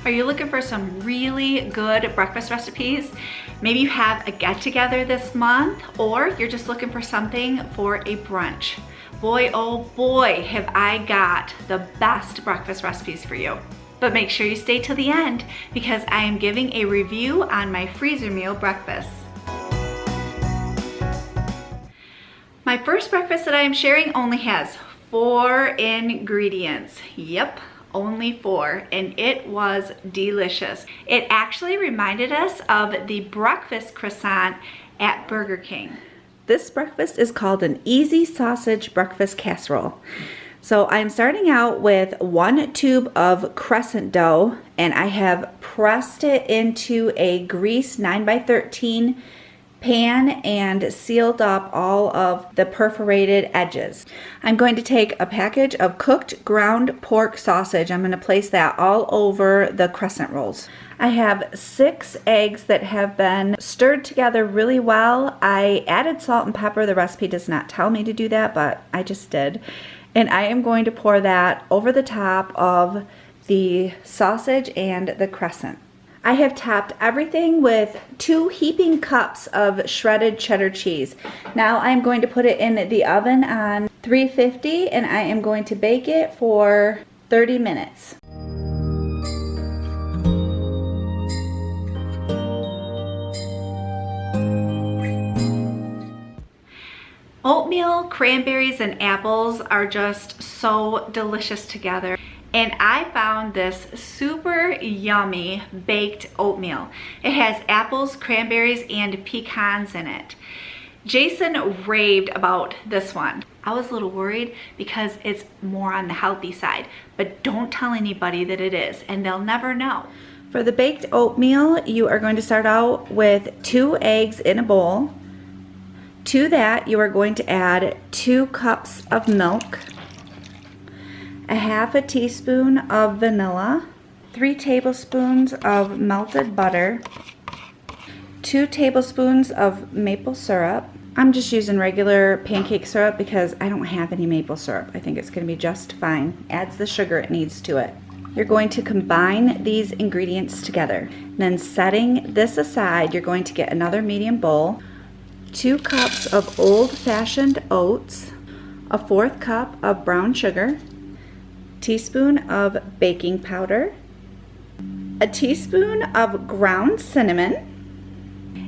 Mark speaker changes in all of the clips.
Speaker 1: Are you looking for some really good breakfast recipes? Maybe you have a get-together this month, or you're just looking for something for a brunch. Boy, oh boy, have I got the best breakfast recipes for you. But make sure you stay till the end because I am giving a review on my freezer meal breakfast. My first breakfast that I am sharing only has 4 ingredients. Yep, only 4, and it was delicious. It actually reminded us of the breakfast croissant at Burger King. This breakfast is called an easy sausage breakfast casserole. So I'm starting out with 1 tube of crescent dough, and I have pressed it into a greased 9x13 pan and sealed up all of the perforated edges. I'm going to take a package of cooked ground pork sausage. I'm going to place that all over the crescent rolls. I have 6 eggs that have been stirred together really well. I added salt and pepper. The recipe does not tell me to do that, but I just did. And I am going to pour that over the top of the sausage and the crescent. I have topped everything with 2 heaping cups of shredded cheddar cheese. Now I'm going to put it in the oven on 350 and I am going to bake it for 30 minutes. Oatmeal, cranberries, and apples are just so delicious together. And I found this super yummy baked oatmeal. It has apples, cranberries, and pecans in it. Jason raved about this one. I was a little worried because it's more on the healthy side, but don't tell anybody that it is, and they'll never know. For the baked oatmeal, you are going to start out with 2 eggs in a bowl. To that, you are going to add 2 cups of milk, a half a teaspoon of vanilla, 3 tablespoons of melted butter, 2 tablespoons of maple syrup. I'm just using regular pancake syrup because I don't have any maple syrup. I think it's going to be just fine. Adds the sugar it needs to it. You're going to combine these ingredients together. Then setting this aside, you're going to get another medium bowl, 2 cups of old-fashioned oats, a 1/4 cup of brown sugar, teaspoon of baking powder, a teaspoon of ground cinnamon,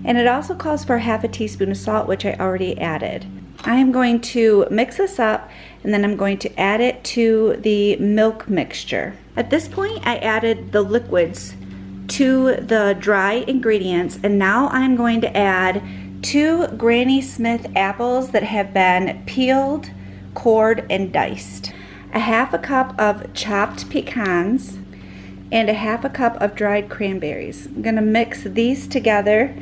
Speaker 1: and it also calls for half a teaspoon of salt, which I already added. I am going to mix this up and then I'm going to add it to the milk mixture. At this point, I added the liquids to the dry ingredients, and now I'm going to add 2 Granny Smith apples that have been peeled, cored, and diced, a half a cup of chopped pecans, and a half a cup of dried cranberries. I'm going to mix these together,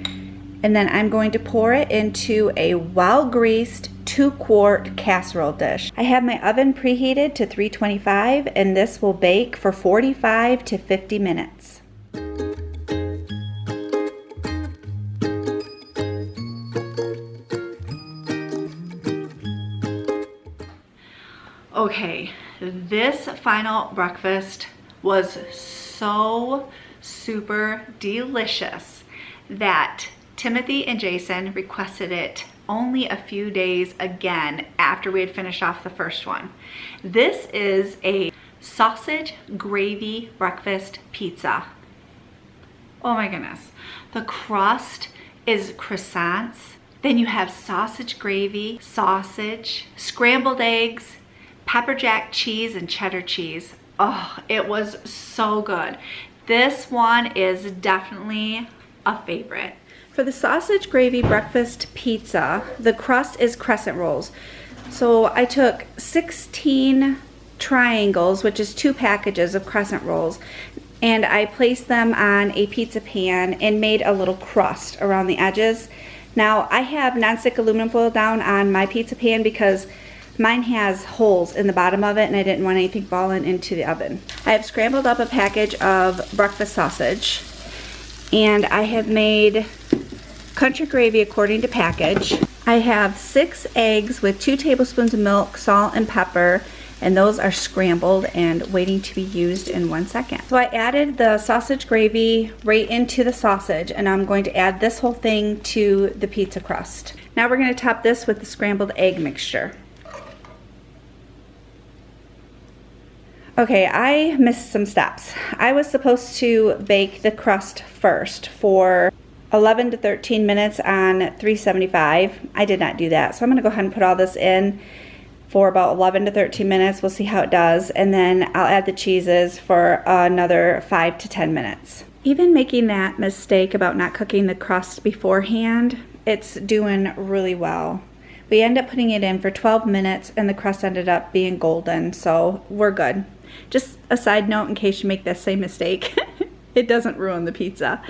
Speaker 1: and then I'm going to pour it into a well-greased 2-quart casserole dish. I have my oven preheated to 325, and this will bake for 45 to 50 minutes. Okay, this final breakfast was so super delicious that Timothy and Jason requested it only a few days again after we had finished off the first one. This is a sausage gravy breakfast pizza. Oh my goodness. The crust is croissants. Then you have sausage gravy, sausage, scrambled eggs, pepper jack cheese, and cheddar cheese. Oh, it was so good. This one is definitely a favorite. For the sausage gravy breakfast pizza, the crust is crescent rolls. So I took 16 triangles, which is 2 packages of crescent rolls, and I placed them on a pizza pan and made a little crust around the edges. Now I have nonstick aluminum foil down on my pizza pan because mine has holes in the bottom of it and I didn't want anything falling into the oven. I have scrambled up a package of breakfast sausage, and I have made country gravy according to package. I have 6 eggs with 2 tablespoons of milk, salt, and pepper, and those are scrambled and waiting to be used in 1 second. So I added the sausage gravy right into the sausage, and I'm going to add this whole thing to the pizza crust. Now we're going to top this with the scrambled egg mixture. Okay, I missed some steps. I was supposed to bake the crust first for 11 to 13 minutes on 375. I did not do that, so I'm gonna go ahead and put all this in for about 11 to 13 minutes. We'll see how it does, and then I'll add the cheeses for another 5 to 10 minutes. Even making that mistake about not cooking the crust beforehand, it's doing really well. We ended up putting it in for 12 minutes and the crust ended up being golden, so we're good. Just a side note in case you make this same mistake, it doesn't ruin the pizza.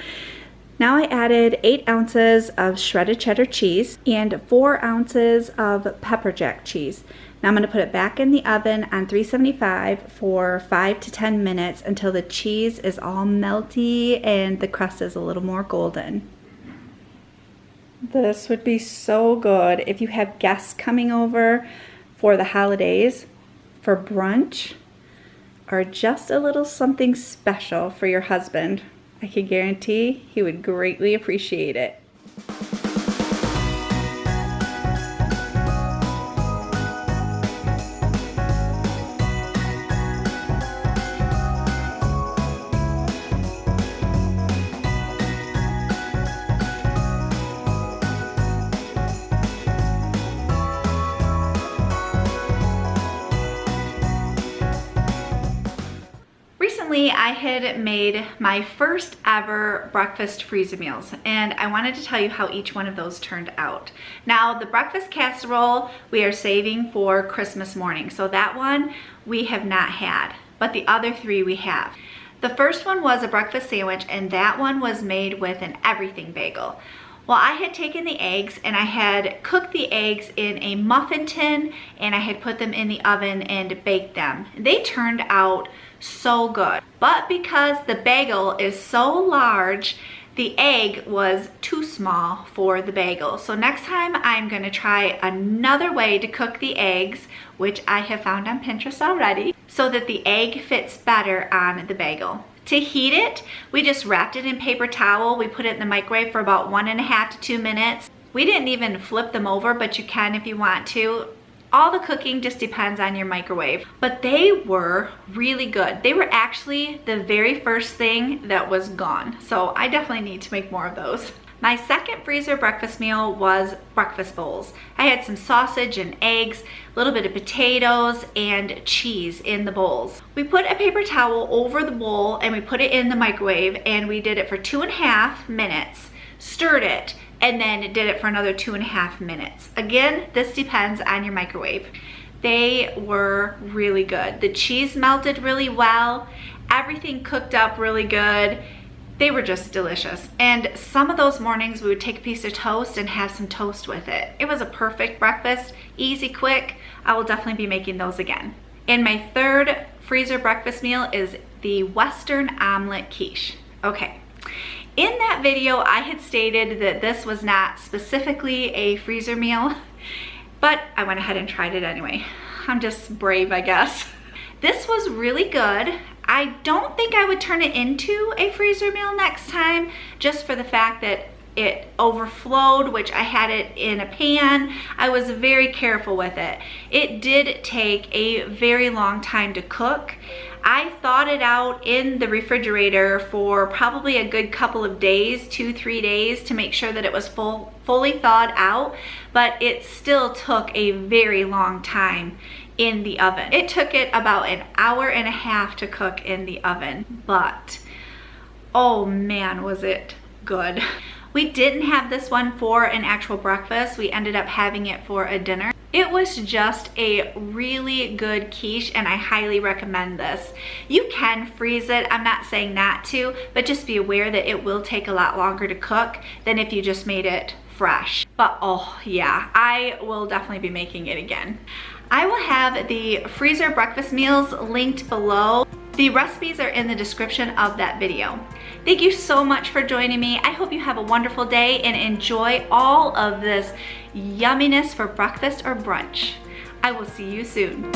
Speaker 1: Now I added 8 ounces of shredded cheddar cheese and 4 ounces of pepper jack cheese. Now I'm going to put it back in the oven on 375 for 5 to 10 minutes until the cheese is all melty and the crust is a little more golden. This would be so good if you have guests coming over for the holidays, for brunch, or just a little something special for your husband. I can guarantee he would greatly appreciate it. Recently, I had made my first ever breakfast freezer meals, and I wanted to tell you how each one of those turned out. Now, the breakfast casserole we are saving for Christmas morning, so that one we have not had, but the other 3 we have. The first one was a breakfast sandwich, and that one was made with an everything bagel. Well, I had taken the eggs and I had cooked the eggs in a muffin tin and I had put them in the oven and baked them. They turned out so good, but because the bagel is so large, the egg was too small for the bagel. So next time I'm gonna try another way to cook the eggs, which I have found on Pinterest already, so that the egg fits better on the bagel. To heat it, we just wrapped it in paper towel. We put it in the microwave for about 1.5 to 2 minutes. We didn't even flip them over, but you can if you want to. All the cooking just depends on your microwave. But they were really good. They were actually the very first thing that was gone. So I definitely need to make more of those. My second freezer breakfast meal was breakfast bowls. I had some sausage and eggs, a little bit of potatoes, and cheese in the bowls. We put a paper towel over the bowl and we put it in the microwave and we did it for 2.5 minutes, stirred it, and then did it for another 2.5 minutes. Again, this depends on your microwave. They were really good. The cheese melted really well. Everything cooked up really good. They were just delicious. And some of those mornings we would take a piece of toast and have some toast with it. It was a perfect breakfast, easy, quick. I will definitely be making those again. And my third freezer breakfast meal is the Western omelet quiche. Okay. In that video, I had stated that this was not specifically a freezer meal, but I went ahead and tried it anyway. I'm just brave, I guess. This was really good. I don't think I would turn it into a freezer meal next time, just for the fact that it overflowed, which I had it in a pan. I was very careful with it. It did take a very long time to cook. I thawed it out in the refrigerator for probably a good couple of days, 2-3 days, to make sure that it was fully thawed out, but it still took a very long time in the oven. It took it about 1.5 hours to cook in the oven, but oh man, was it good. We didn't have this one for an actual breakfast. We ended up having it for a dinner. It was just a really good quiche and I highly recommend this. You can freeze it, I'm not saying not to, but just be aware that it will take a lot longer to cook than if you just made it fresh. But oh yeah, I will definitely be making it again. I will have the freezer breakfast meals linked below. The recipes are in the description of that video. Thank you so much for joining me. I hope you have a wonderful day and enjoy all of this yumminess for breakfast or brunch. I will see you soon.